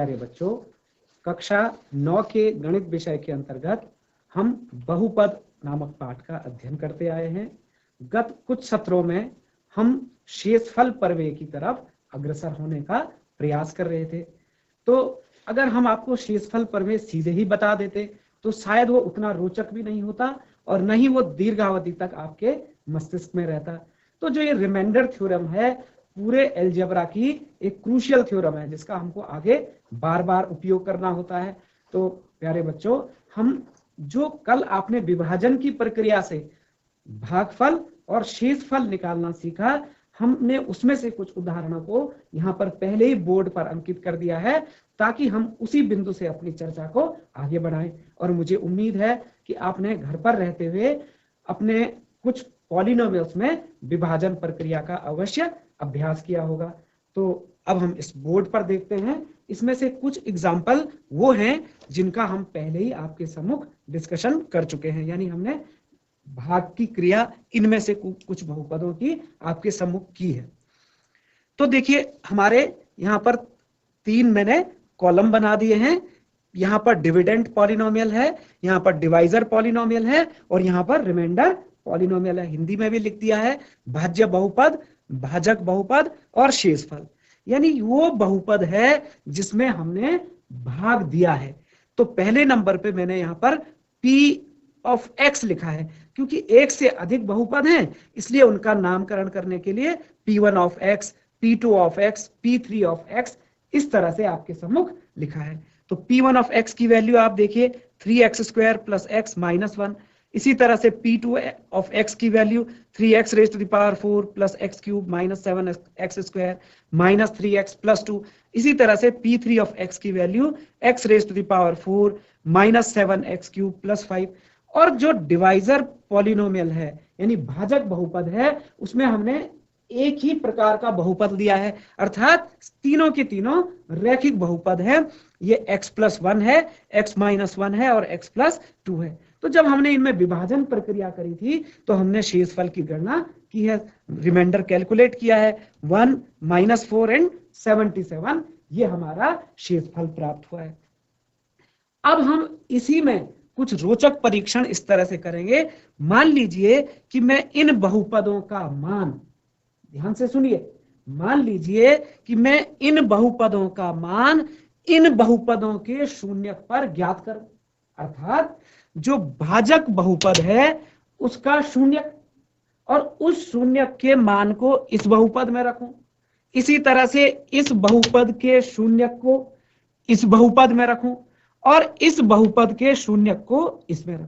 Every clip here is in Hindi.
प्यारे बच्चों, कक्षा 9 के गणित विषय के अंतर्गत हम बहुपद नामक पाठ का अध्ययन करते आए हैं। गत कुछ सत्रों में हम शेषफल प्रमेय की तरफ अग्रसर होने का प्रयास कर रहे थे। तो अगर हम आपको शेषफल प्रमेय सीधे ही बता देते तो शायद वो उतना रोचक भी नहीं होता और न ही वो दीर्घावधि तक आपके मस्तिष्क में रहता। तो जो ये रिमाइंडर थ्योरम है, पूरे अलजेब्रा की एक क्रूशियल थ्योरम है जिसका हमको आगे बार बार उपयोग करना होता है। तो प्यारे बच्चों, हम जो कल आपने विभाजन की प्रक्रिया से भागफल और शेषफल निकालना सीखा, हमने उसमें से कुछ उदाहरणों को यहाँ पर पहले ही बोर्ड पर अंकित कर दिया है ताकि हम उसी बिंदु से अपनी चर्चा को आगे बढ़ाएं। और मुझे उम्मीद है कि आपने घर पर रहते हुए अपने कुछ पॉलिनोमियल्स में विभाजन प्रक्रिया का अवश्य अभ्यास किया होगा। तो अब हम इस बोर्ड पर देखते हैं। इसमें से कुछ एग्जाम्पल वो हैं जिनका हम पहले ही आपके सम्मुख डिस्कशन कर चुके हैं, यानी हमने भाग की क्रिया इनमें से कुछ बहुपदों की आपके सम्मुख की है। तो देखिए, हमारे यहाँ पर 3 मैंने कॉलम बना दिए हैं। यहाँ पर डिविडेंड पॉलिनोमियल है, यहाँ पर डिवाइजर पॉलिनोमियल है और यहाँ पर रिमाइंडर पॉलिनोमियल है। हिंदी में भी लिख दिया है भाज्य बहुपद, भाजक बहुपद और शेषफल, यानी वो बहुपद है जिसमें हमने भाग दिया है। तो पहले नंबर पे मैंने यहाँ पर P ऑफ x लिखा है, क्योंकि एक से अधिक बहुपद हैं इसलिए उनका नामकरण करने के लिए P1 of x, P2 of x, P3 of x इस तरह से आपके सम्मुख लिखा है। तो P1 ऑफ x की वैल्यू आप देखिए 3x² प्लस x माइनस 1। इसी तरह से P2 ऑफ x की value 3x raise to the power 4 plus x cube minus 7x² minus 3x plus 2। इसी तरह से P3 ऑफ x की value x raise to the power 4 minus 7x cube plus 5। और जो डिवाइजर पॉलिनोमियल है यानी भाजक बहुपद है, उसमें हमने एक ही प्रकार का बहुपद लिया है, अर्थात तीनों के तीनों रैखिक बहुपद है। ये x प्लस 1 है, x माइनस 1 है और x प्लस 2 है। तो जब हमने इनमें विभाजन प्रक्रिया करी थी तो हमने शेषफल की गणना की है, रिमाइंडर कैलकुलेट किया है 1 माइनस 4 एंड 77, ये हमारा शेषफल प्राप्त हुआ है। अब हम इसी में कुछ रोचक परीक्षण इस तरह से करेंगे। मान लीजिए कि मैं इन बहुपदों का मान, ध्यान से सुनिए, मान लीजिए कि मैं इन बहुपदों का मान इन बहुपदों के शून्यक पर ज्ञात करूं, अर्थात जो भाजक बहुपद है उसका शून्यक और उस शून्यक के मान को इस बहुपद में रखूं, इसी तरह से इस बहुपद के शून्यक को इस बहुपद में रखूं और इस बहुपद के शून्यक को इसमें रखूं।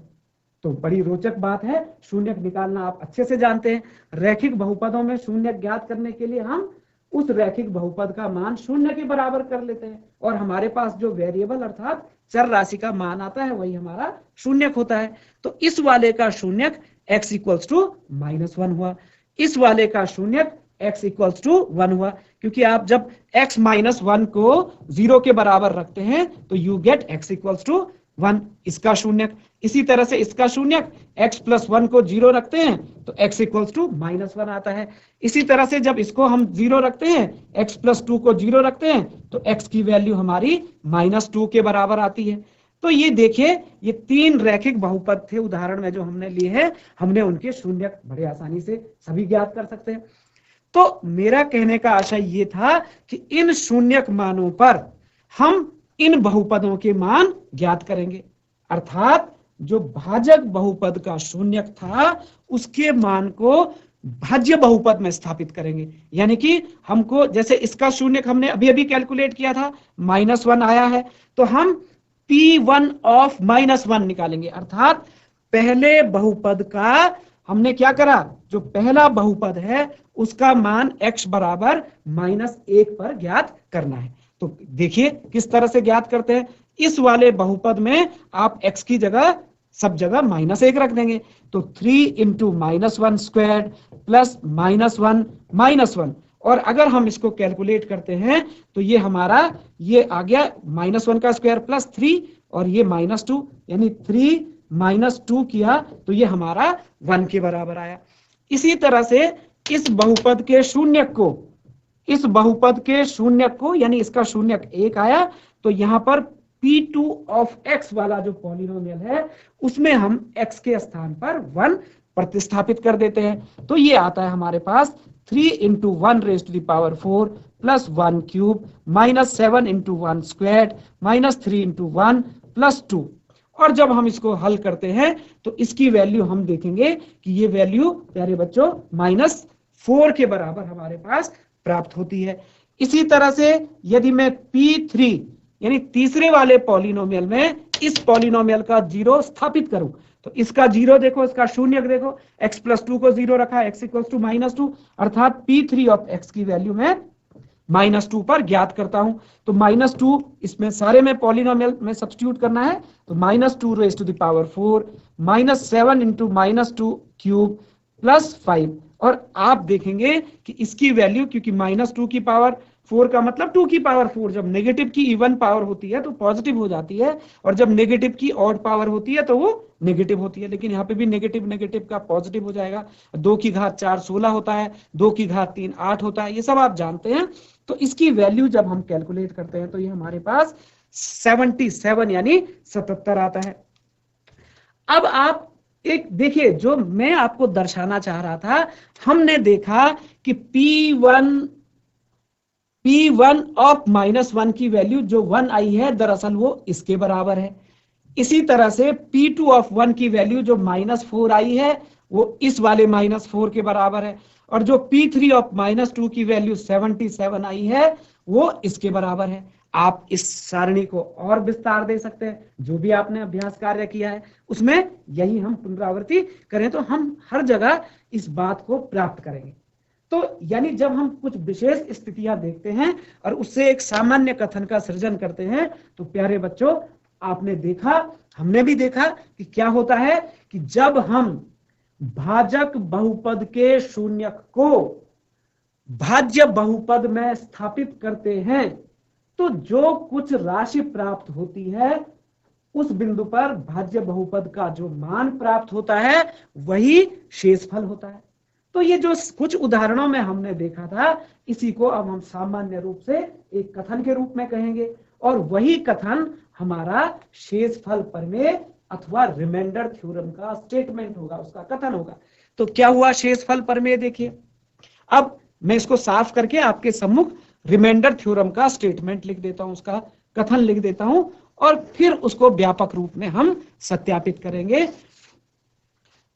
तो बड़ी रोचक बात है, शून्यक निकालना आप अच्छे से जानते हैं। रैखिक बहुपदों में शून्यक ज्ञात करने के लिए हम उस रैखिक बहुपद का मान शून्य के बराबर कर लेते हैं और हमारे पास जो वेरिएबल अर्थात चर राशि का मान आता है वही हमारा शून्यक होता है। तो इस वाले का शून्यक x इक्वल्स टू -1 हुआ, इस वाले का शून्यक x इक्वल्स टू 1 हुआ, क्योंकि आप जब x माइनस 1 को 0 के बराबर रखते हैं तो you get x equals to 1, इसका शून्यक। इसी तरह से इसका शून्यक x प्लस 1 को 0 रखते हैं तो x इक्वल्स टू -1 आता है। इसी तरह से जब इसको हम 0 रखते हैं, x प्लस 2 को 0 रखते हैं तो x की वैल्यू हमारी -2 के बराबर आती है। तो ये देखिए, ये 3 रैखिक बहुपद थे उदाहरण में जो हमने लिए हैं, हमने उनके शून्यक बड़े आसानी से सभी ज्ञात कर सकते हैं। तो मेरा कहने का आशय ये था कि इन शून्यक मानों पर हम इन बहुपदों के मान ज्ञात करेंगे, अर्थात जो भाजक बहुपद का शून्यक था उसके मान को भाज्य बहुपद में स्थापित करेंगे। यानी कि हमको, जैसे इसका शून्यक हमने अभी अभी कैलकुलेट किया था, -1 आया है, तो हम P1 ऑफ -1 निकालेंगे, अर्थात पहले बहुपद का हमने क्या करा, जो पहला बहुपद है उसका मान x बराबर -1 पर ज्ञात करना है। तो देखिए किस तरह से ज्ञात करते हैं। इस वाले बहुपद में आप x की जगह सब जगह -1 रख देंगे, तो 3 इंटू -1 स्क्वायर प्लस -1 -1, और अगर हम इसको कैलकुलेट करते हैं तो ये हमारा ये आ गया -1 का स्क्वायर प्लस 3 और ये -2, यानी 3 - 2 किया तो ये हमारा 1 के बराबर आया। इसी तरह से इस बहुपद के शून्यक को इस बहुपद के शून्यक को, यानी इसका शून्यक 1 आया, तो यहां पर P2 ऑफ x वाला जो पॉलिनोमियल है उसमें हम x के स्थान पर 1 प्रतिस्थापित कर देते हैं। तो ये आता है हमारे पास 3 into 1 raise to the power 4 plus 1 cube minus 7 into 1 square minus 3 into 1 plus 2। और जब हम इसको हल करते हैं तो इसकी वैल्यू हम देखेंगे कि ये वैल्यू प्यारे बच्चों -4 के बराबर हमारे पास प्राप्त होती है। इसी तरह से यदि मैं P3 यानी तीसरे वाले पॉलिनोमियल में इस पॉलिनोमियल का 0 स्थापित करूं तो इसका 0 देखो, इसका शून्यक देखो, x प्लस 2 को 0 रखा है, x इक्वल टू -2, अर्थात P3 ऑफ x की वैल्यू में -2 पर ज्ञात करता हूं। तो -2 इसमें सारे में पॉलिनोमियल में सब्स्टिट्यूट करना है, तो -2 raise to the power 4 -7 into -2 cube plus 5। और आप देखेंगे कि इसकी वैल्यू, क्योंकि -2 की पावर 4 का मतलब 2 की पावर 4, जब नेगेटिव की इवन पावर होती है तो पॉजिटिव हो जाती है, और जब नेगेटिव की ऑड पावर होती है तो वो नेगेटिव होती है। लेकिन यहाँ पे भी नेगेटिव नेगेटिव का पॉजिटिव हो जाएगा। 2 की घात 4 16 होता है, 2 की घात 3 8 होता है, ये सब आप जानते हैं। तो इसकी वैल्यू जब हम कैलकुलेट करते हैं तो ये हमारे पास 77 यानी 77 आता है। अब आप एक देखिए, जो मैं आपको दर्शाना चाह रहा था, हमने देखा कि P1 ऑफ -1 की वैल्यू जो 1 आई है, दरअसल वो इसके बराबर है। इसी तरह से P2 ऑफ 1 की वैल्यू जो -4 आई है वो इस वाले -4 के बराबर है, और जो P3 ऑफ -2 की वैल्यू 77 आई है वो इसके बराबर है। आप इस सारणी को और विस्तार दे सकते हैं, जो भी आपने अभ्यास कार्य किया है उसमें यही हम पुनरावृत्ति करें तो हम हर जगह इस बात को प्राप्त करेंगे। तो यानी जब हम कुछ विशेष स्थितियां देखते हैं और उससे एक सामान्य कथन का सृजन करते हैं, तो प्यारे बच्चों आपने देखा, हमने भी देखा कि क्या होता है कि जब हम भाजक बहुपद के शून्यक को भाज्य बहुपद में स्थापित करते हैं तो जो कुछ राशि प्राप्त होती है उस बिंदु पर भाज्य बहुपद का जो मान प्राप्त होता है वही शेषफल होता है। तो ये जो कुछ उदाहरणों में हमने देखा था, इसी को अब हम सामान्य रूप से एक कथन के रूप में कहेंगे, और वही कथन हमारा शेषफल प्रमेय अथवा रिमाइंडर थ्योरम का स्टेटमेंट होगा, उसका कथन होगा। तो क्या हुआ शेषफल प्रमेय, देखिए अब मैं इसको साफ करके आपके सम्मुख रिमाइंडर थ्योरम का स्टेटमेंट लिख देता हूं, उसका कथन लिख देता हूं, और फिर उसको व्यापक रूप में हम सत्यापित करेंगे।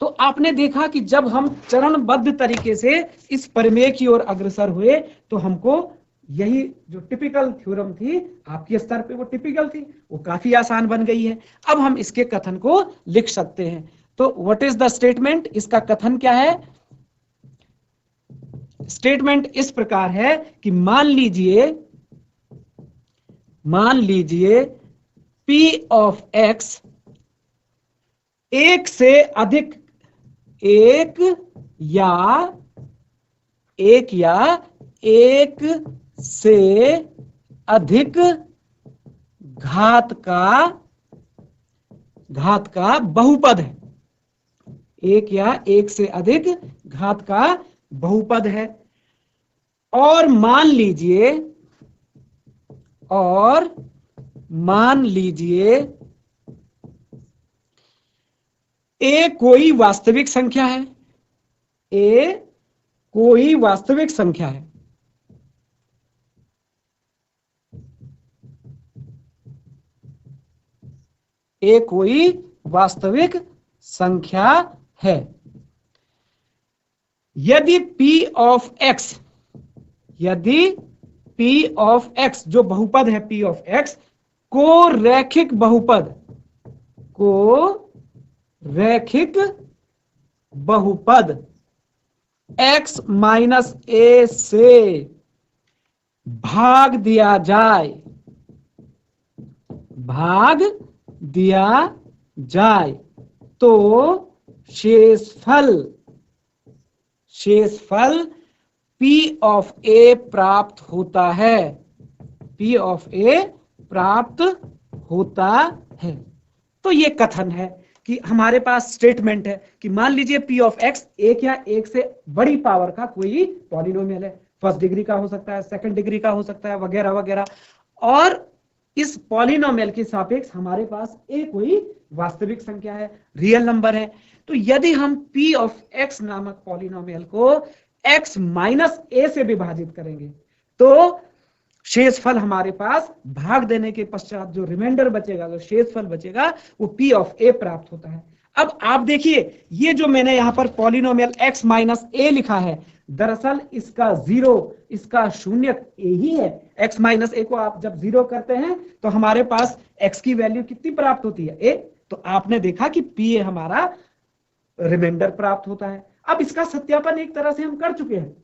तो आपने देखा कि जब हम चरणबद्ध तरीके से इस प्रमेय की ओर अग्रसर हुए तो हमको यही जो टिपिकल थ्योरम थी, आपके स्तर पे वो टिपिकल थी, वो काफी आसान बन गई है। अब हम इसके कथन को लिख सकते हैं। तो व्हाट इज द स्टेटमेंट, इसका कथन क्या है? स्टेटमेंट इस प्रकार है कि मान लीजिए P ऑफ x एक से अधिक एक से अधिक घात का बहुपद है, एक या एक से अधिक घात का बहुपद है। और मान लीजिए ए कोई वास्तविक संख्या है, ए कोई वास्तविक संख्या है, ए कोई वास्तविक संख्या है। यदि P ऑफ x जो बहुपद है P ऑफ x को रैखिक बहुपद x माइनस a से भाग दिया जाए तो शेषफल P ऑफ A प्राप्त होता है, P ऑफ A प्राप्त होता है। तो ये कथन है कि हमारे पास स्टेटमेंट है कि मान लीजिए P ऑफ x एक या एक से बड़ी पावर का कोई पॉलिनोमियल है, फर्स्ट डिग्री का हो सकता है, सेकंड डिग्री का हो सकता है, वगैरह वगैरह। और इस पॉलिनोमियल के सापेक्ष हमारे पास a कोई वास्तविक संख्या है, रियल नंबर है। तो यदि हम p ऑफ x नामक पॉलिनोमियल को x माइनस a से विभाजित करेंगे तो शेषफल हमारे पास भाग देने के पश्चात जो रिमाइंडर बचेगा, जो शेषफल बचेगा, वो p ऑफ a प्राप्त होता है। अब आप देखिए, ये जो मैंने यहां पर पॉलिनोमियल x माइनस a लिखा है, दरअसल इसका जीरो, इसका शून्यक a ही है। x माइनस a को आप जब जीरो करते हैं तो हमारे पास x की वैल्यू कितनी प्राप्त होती है, a। तो आपने देखा कि p हमारा रिमाइंडर प्राप्त होता है। अब इसका सत्यापन एक तरह से हम कर चुके हैं,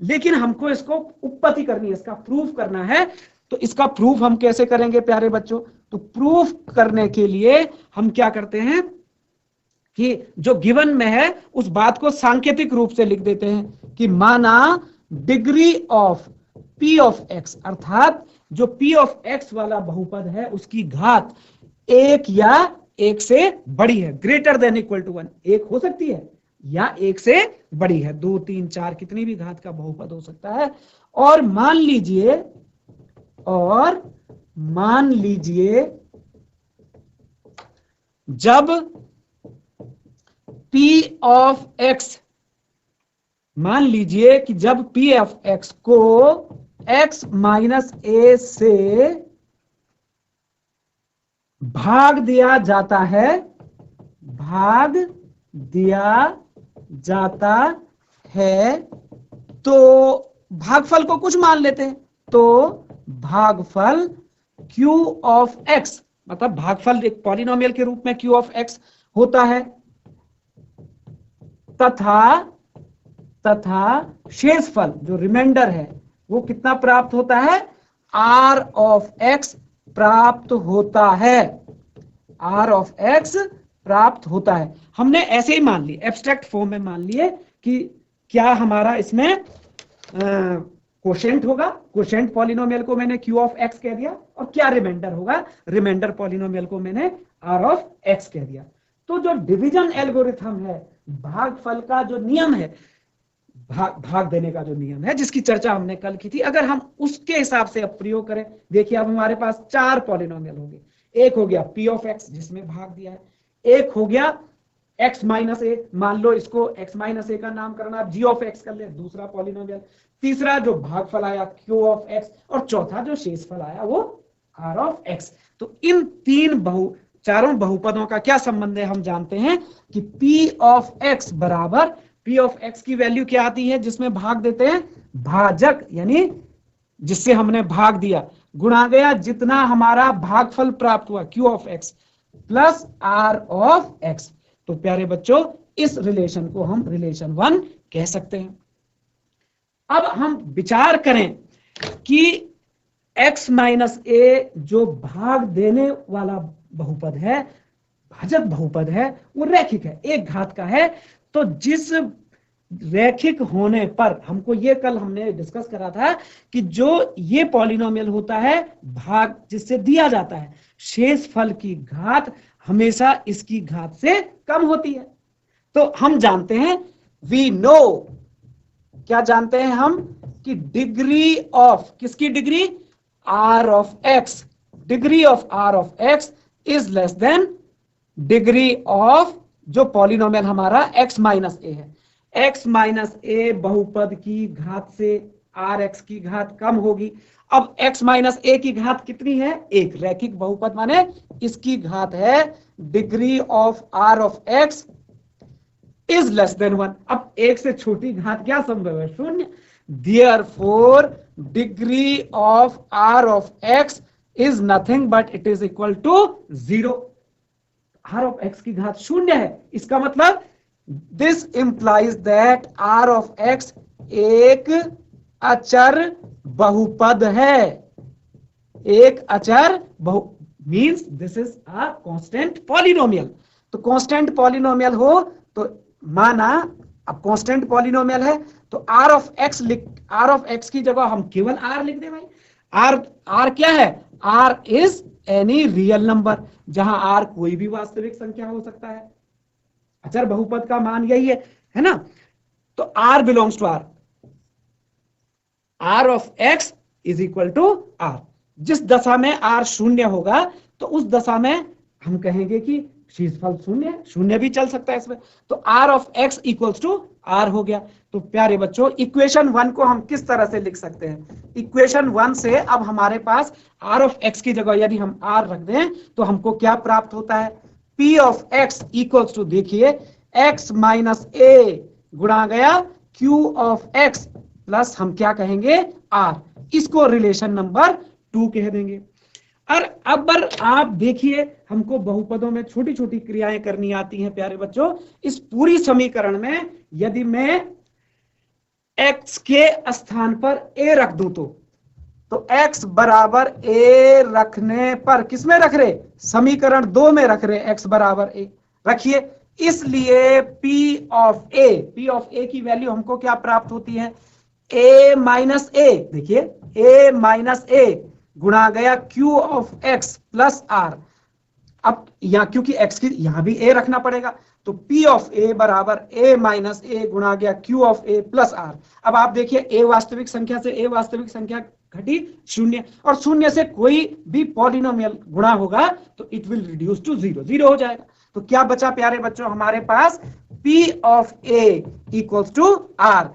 लेकिन हमको इसको उत्पत्ति करनी है, इसका प्रूफ करना है। तो इसका प्रूफ हम कैसे करेंगे प्यारे बच्चों? तो प्रूफ करने के लिए हम क्या करते हैं कि जो गिवन में है उस बात को सांकेतिक रूप से लिख देते हैं कि माना degree of p of x, अर्थात जो p ऑफ x वाला बहुपद है उसकी घात एक या एक से बड़ी है, ग्रेटर देन इक्वल टू 1। एक हो सकती है या एक से बड़ी है, 2, 3, 4 कितनी भी घात का बहुपद हो सकता है। और मान लीजिए जब p ऑफ x, मान लीजिए कि जब p ऑफ x को x माइनस a से भाग दिया जाता है, तो भागफल को कुछ मान लेते हैं, तो भागफल q ऑफ x, मतलब भागफल एक पॉलिनोमियल के रूप में q ऑफ x होता है, तथा शेषफल जो रिमाइंडर है वो कितना प्राप्त होता है, r ऑफ x प्राप्त होता है, r ऑफ x प्राप्त होता है। हमने ऐसे ही मान लिए, एब्स्ट्रैक्ट फॉर्म में मान लिए कि क्या हमारा इसमें कोशेंट होगा, कोशेंट पॉलिनोमियल को मैंने q ऑफ x कह दिया, और क्या रिमाइंडर होगा, रिमाइंडर पॉलिनोमियल को मैंने r ऑफ x कह दिया। तो जो डिवीजन एल्गोरिथम है, भागफल का जो नियम है, भाग देने का जो नियम है जिसकी चर्चा हमने कल की थी, अगर हम उसके हिसाब से अब प्रयोग करें, देखिए अब हमारे पास 4 पॉलिनोमियल होंगे। एक हो गया p ऑफ x जिसमें भाग दिया है, एक हो गया x माइनस a, मान लो इसको x माइनस a का नाम करना, आप g ऑफ x कर ले, दूसरा पॉलिनोमियल। तीसरा जो भागफल आया q ऑफ x, और चौथा जो शेषफल आया वो r ऑफ x। तो इन चारों बहुपदों का क्या संबंध है हम जानते हैं कि p ऑफ x बराबर, p ऑफ x की वैल्यू क्या आती है जिसमें भाग देते हैं, भाजक, यानी जिससे हमने भाग दिया, गुणा गया जितना हमारा भागफल प्राप्त हुआ q of x plus r of x। तो प्यारे बच्चों, इस रिलेशन को हम रिलेशन 1 कह सकते हैं। अब हम विचार करें कि x माइनस a जो भाग देने वाला बहुपद है, भाजक बहुपद है, वो रैखिक है, एक घात का है। तो जिस रैखिक होने पर, हमको ये कल हमने डिस्कस करा था कि जो ये पॉलिनोमियल होता है, भाग जिससे दिया जाता है, शेषफल की घात हमेशा इसकी घात से कम होती है। तो हम जानते हैं, वी नो, क्या जानते हैं हम, कि डिग्री ऑफ, किसकी degree, r of x, degree of r of x is less than degree of जो पॉलिनोमियल हमारा x माइनस a है। x माइनस a बहुपद की घात से rx की घात कम होगी। अब x माइनस a की घात कितनी है, एक, रैखिक बहुपद माने इसकी घात है degree of r of x is less than 1। अब एक से छोटी घात क्या संभव है, शून्य। Therefore, degree of r of x is nothing but it is equal to 0। r of x की घात शून्य है, इसका मतलब this implies that r of x एक अचर बहुपद है, एक अचर means this is a constant polynomial। तो constant polynomial हो तो माना, अब कांस्टेंट पॉलिनोमियल है तो r ऑफ x की जगह हम केवल r लिख दे भाई। r क्या है, r is any real number, जहां r कोई भी वास्तविक संख्या हो सकता है। अचर बहुपद का मान यही है ना। तो r belongs to r, R of X is equal to R. जिस दशा में आर शून्य होगा तो उस दशा में हम कहेंगे कि शेषफल शून्य, शून्य भी चल सकता है इसमें। तो R of X equals to R हो गया। तो प्यारे बच्चों, इक्वेशन 1 को हम किस तरह से लिख सकते हैं? इक्वेशन 1 से अब हमारे पास आर ऑफ एक्स की जगह यदि हम आर रख दें तो हमको क्या प्राप्त होता है? P of X equals to, देखिए, एक्स माइनस ए गुणा गया क्यू ऑफ एक्स प्लस हम क्या कहेंगे? आर। इसको रिलेशन नंबर 2 कह देंगे। और अब आप देखिए, हमको बहुपदों में छोटी छोटी क्रियाएं करनी आती हैं प्यारे बच्चों। इस पूरी समीकरण में यदि मैं x के स्थान पर a रख दूं तो x बराबर a रखने पर किसमें रख रहे? समीकरण 2 में रख रहे x बराबर a रखिए। इसलिए p ऑफ a की वैल्यू हमको क्या प्राप्त होती है? a माइनस a, देखिए a माइनस a गुणा गया q of x plus r। अब यहां क्योंकि x की यहां भी a रखना पड़ेगा, तो p ऑफ a बराबर a माइनस a गुणा गया q of a plus r। अब आप देखिए, a वास्तविक संख्या से a वास्तविक संख्या घटी शून्य, और शून्य से कोई भी पॉलिनोमियल गुणा होगा तो इट विल रिड्यूस टू 0, 0 हो जाएगा। तो क्या बचा प्यारे बच्चों हमारे पास? p of a equals to r।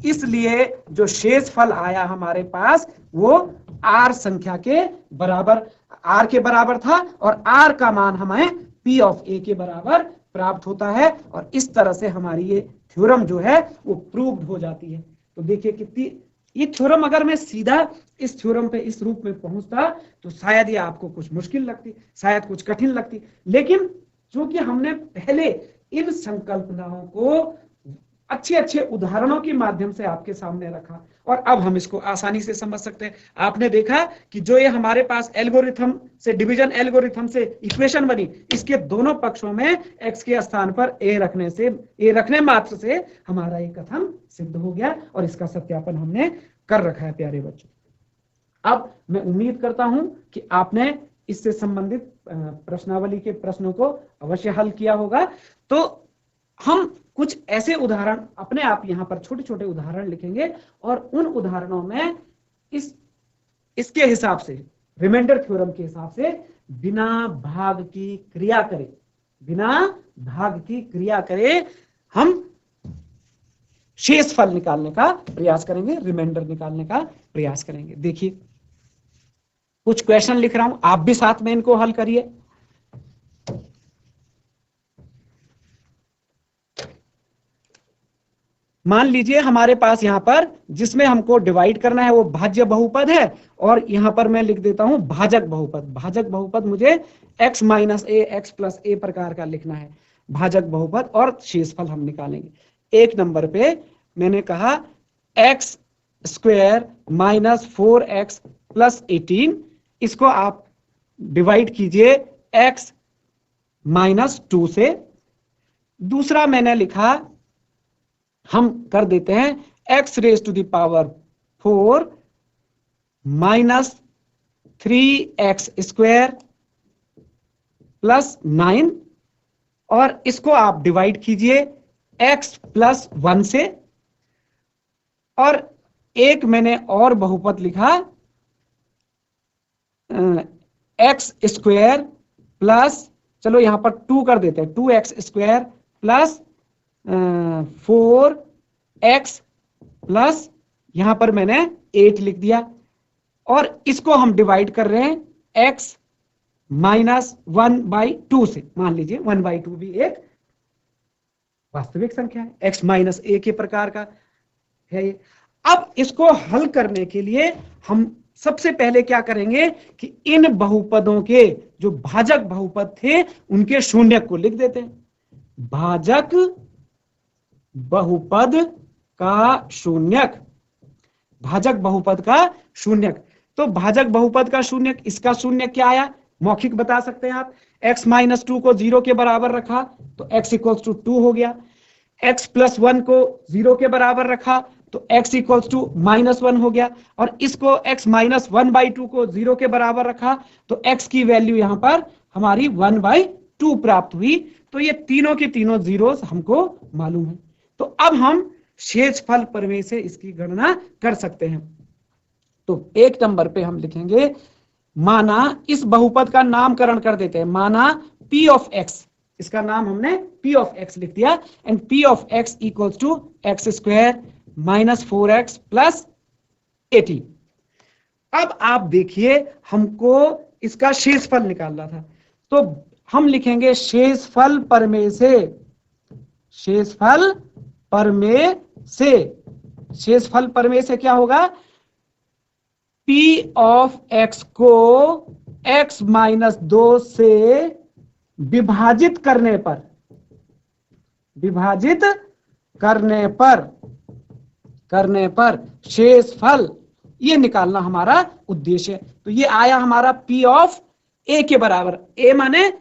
इसलिए जो शेषफल आया हमारे पास वो r संख्या के बराबर, r के बराबर था, और r का मान हमें p ऑफ a के बराबर प्राप्त होता है। और इस तरह से हमारी ये थ्योरम जो है वो प्रूव्ड हो जाती है। तो देखिए कितनी, ये थ्योरम अगर मैं सीधा इस थ्योरम पे इस रूप में पहुंचता तो शायद ये आपको कुछ मुश्किल लगती, शायद कुछ कठिन लगती, लेकिन चूंकि हमने पहले इन संकल्पनाओं को अच्छे अच्छे उदाहरणों के माध्यम से आपके सामने रखा और अब हम इसको आसानी से समझ सकते हैं। आपने देखा कि जो ये हमारे पास एल्गोरिथम से, डिवीजन एल्गोरिथम से इक्वेशन बनी, इसके दोनों पक्षों में x के स्थान पर a रखने मात्र से हमारा ये कथन सिद्ध हो गया और इसका सत्यापन हमने कर रखा है प्यारे बच्चों। अब मैं उम्मीद करता हूं कि आपने इससे संबंधित प्रश्नावली के प्रश्नों को अवश्य हल किया होगा। तो हम कुछ ऐसे उदाहरण अपने आप यहां पर छोटे छोटे उदाहरण लिखेंगे और उन उदाहरणों में इसके हिसाब से, रिमाइंडर थ्योरम के हिसाब से बिना भाग की क्रिया करे हम शेषफल निकालने का प्रयास करेंगे, रिमाइंडर निकालने का प्रयास करेंगे। देखिए कुछ क्वेश्चन लिख रहा हूं, आप भी साथ में इनको हल करिए। मान लीजिए हमारे पास यहां पर जिसमें हमको डिवाइड करना है वो भाज्य बहुपद है, और यहां पर मैं लिख देता हूं भाजक बहुपद। भाजक बहुपद मुझे x minus a x plus a प्रकार का लिखना है, भाजक बहुपद, और शेषफल हम निकालेंगे। 1 नंबर पे मैंने कहा x square minus 4x plus 18, इसको आप डिवाइड कीजिए x माइनस 2 से। दूसरा मैंने लिखा, हम कर देते हैं x raise to the power 4 minus 3x square plus 9, और इसको आप डिवाइड कीजिए x प्लस 1 से। और एक मैंने और बहुपद लिखा x स्क्वायर प्लस, चलो यहां पर 2 कर देते हैं, 2x square plus 4x plus यहां पर मैंने 8 लिख दिया, और इसको हम डिवाइड कर रहे हैं x माइनस 1/2 से। मान लीजिए 1/2 भी एक वास्तविक संख्या है, x माइनस a के प्रकार का है ये। अब इसको हल करने के लिए हम सबसे पहले क्या करेंगे कि इन बहुपदों के जो भाजक बहुपद थे उनके शून्यक को लिख देते हैं। भाजक बहुपद का शून्यक, भाजक बहुपद का शून्यक। तो भाजक बहुपद का शून्यक, इसका शून्यक क्या आया? मौखिक बता सकते हैं आप। x माइनस 2 को 0 के बराबर रखा तो x इक्वल्स टू 2 हो गया। x प्लस 1 को 0 के बराबर रखा तो x इक्वल्स टू -1 हो गया, और इसको x माइनस 1/2 को 0 के बराबर रखा तो x की वैल्यू यहां पर हमारी 1/2 प्राप्त हुई। तो ये तीनों के तीनों जीरोस हमको मालूम है। तो अब हम शेषफल प्रमेय से इसकी गणना कर सकते हैं। तो एक नंबर पे हम लिखेंगे, माना इस बहुपद का नामकरण कर देते हैं, माना p ऑफ x, इसका नाम हमने p ऑफ x लिख दिया, and p of x equals to X square minus 4x plus 18। अब आप देखिए, हमको इसका शेषफल निकालना था, तो हम लिखेंगे शेषफल परमेय से, शेषफल परमेय से, शेषफल परमेय से क्या होगा, p ऑफ x को x माइनस 2 से विभाजित करने पर, विभाजित करने पर शेषफल, ये निकालना हमारा उद्देश्य है। तो ये आया हमारा p ऑफ a के बराबर, a माने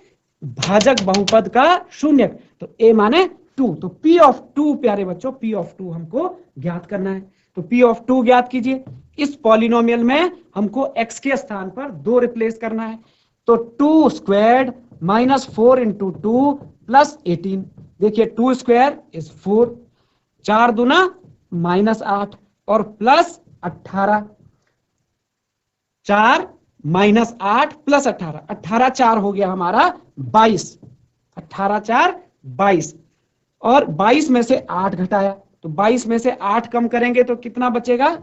भाजक बहुपद का शून्यक, तो a माने 2, तो p ऑफ 2 प्यारे बच्चों, p ऑफ 2 हमको ज्ञात करना है। तो p ऑफ 2 ज्ञात कीजिए। इस पॉलिनोमियल में हमको x के स्थान पर 2 रिप्लेस करना है, तो 2 स्क्वायर्ड माइनस 4 इंटू 2 प्लस 18। देखिए 2 स्क्वायर इज 4, 4 दूना माइनस 8 और प्लस 18, 4 माइनस 8 प्लस 18, 18 4 हो गया हमारा 22, 18 4 22, और 22 में से 8 घटाया, तो 22 में से 8 कम करेंगे तो कितना बचेगा,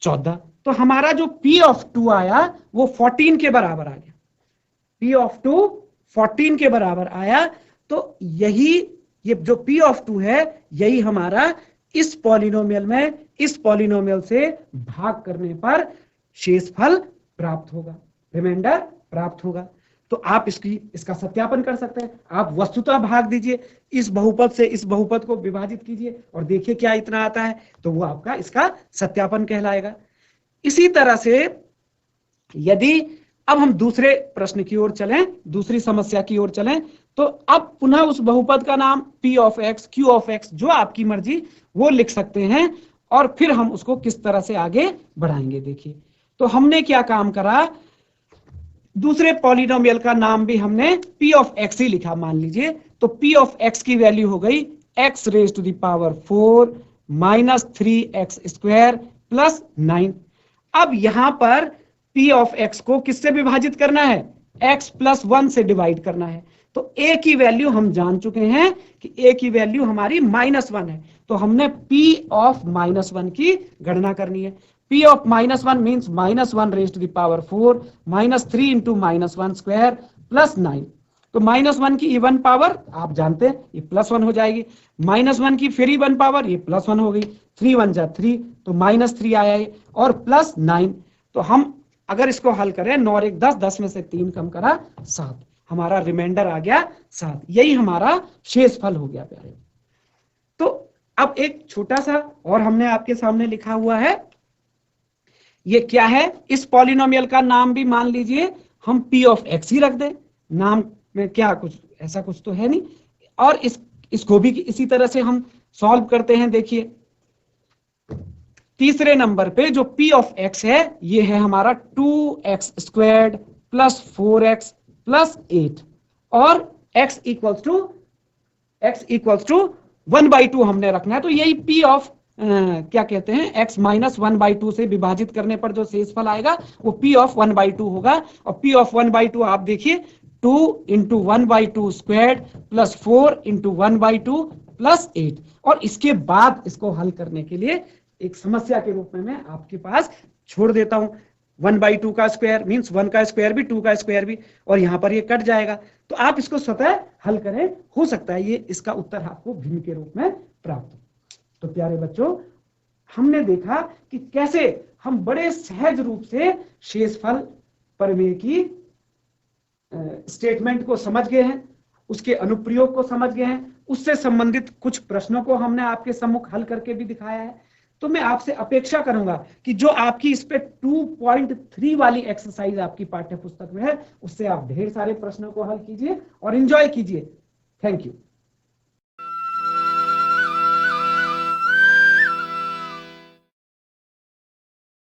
14। तो हमारा जो p ऑफ 2 आया वो 14 के बराबर आ गया, p ऑफ 2 14 के बराबर आया। तो यही, ये जो p ऑफ 2 है, यही हमारा इस पॉलिनोमियल में, इस पॉलिनोमियल से भाग करने पर शेषफल प्राप्त होगा, रिमाइंडर प्राप्त होगा। तो आप इसका सत्यापन कर सकते हैं। आप वस्तुतः भाग दीजिए, इस बहुपद से इस बहुपद को विभाजित कीजिए और देखिए क्या इतना आता है, तो वो आपका इसका सत्यापन कहलाएगा। इसी तरह से यदि अब हम दूसरे प्रश्न की ओर चलें, दूसरी समस्या की ओर चलें, तो अब पुनः उस बहुपद का नाम p of x, q of x, जो आपकी मर्जी वो लिख सकते हैं, और फिर हम उसको किस तरह से आगे बढ़ाएंगे। देखिए, तो हमने क्या काम करा, दूसरे पॉलिनोमियल का नाम भी हमने p ऑफ x ही लिखा, मान लीजिए। तो p ऑफ x की वैल्यू हो गई x raise to the power 4 minus 3x square plus 9। अब यहां पर p ऑफ x को किससे विभाजित करना है, x प्लस 1 से डिवाइड करना है। तो a की वैल्यू हम जान चुके हैं कि a की वैल्यू हमारी -1 है, तो हमने p ऑफ -1 की गणना करनी है। p of -1 means -1 raise to the power 4 minus 3 into -1 square plus 9। तो -1 की इवन पावर आप जानते हैं, ये +1 हो जाएगी, -1 की फिर इवन पावर, ये +1 हो गई, 3 1 जा 3, तो -3 आया है, और प्लस 9। तो हम अगर इसको हल करें, 9 और 1 10, 10 में से 3 कम करा 7, हमारा रिमाइंडर आ गया 7, यही हमारा शेषफल हो गया प्यारे। तो अब एक छोटा सा और हमने आपके सामने लिखा हुआ है, ये क्या है, इस पॉलिनोमियल का नाम भी मान लीजिए हम p ऑफ x ही रख दें, नाम में क्या कुछ ऐसा कुछ तो है नहीं, और इसको भी इसी तरह से हम सॉल्व करते हैं। देखिए तीसरे नंबर पे जो p ऑफ x है, ये है हमारा 2x squared plus 4x plus 8, और x इक्वल्स टू 1/2 हमने रखना है। तो यही p ऑफ क्या कहते हैं, x माइनस 1/2 से विभाजित करने पर जो शेषफल आएगा वो p ऑफ 1/2 होगा। और p ऑफ 1/2 आप देखिए, 2 into 1/2 squared plus 4 into 1/2 plus 8। और इसके बाद इसको हल करने के लिए एक समस्या के रूप में मैं आपके पास छोड़ देता हूं। 1/2 का स्क्वायर मीन्स 1 का स्क्वायर भी, 2 का स्क्वायर भी, और यहां पर ये कट जाएगा। तो आप इसको स्वतः हल करें, हो सकता है ये इसका उत्तर आपको भिन्न के रूप में प्राप्त हो। तो प्यारे बच्चों, हमने देखा कि कैसे हम बड़े सहज रूप से शेषफल प्रमेय की स्टेटमेंट को समझ गए हैं, उसके अनुप्रयोग को समझ गए हैं, उससे संबंधित कुछ प्रश्नों को हमने आपके सम्मुख हल करके भी दिखाया है। तो मैं आपसे अपेक्षा करूंगा कि जो आपकी इस पे 2.3 वाली एक्सरसाइज आपकी पाठ्य पुस्तक में है, उससे आप ढेर सारे प्रश्नों को हल कीजिए और एंजॉय कीजिए। Thank you.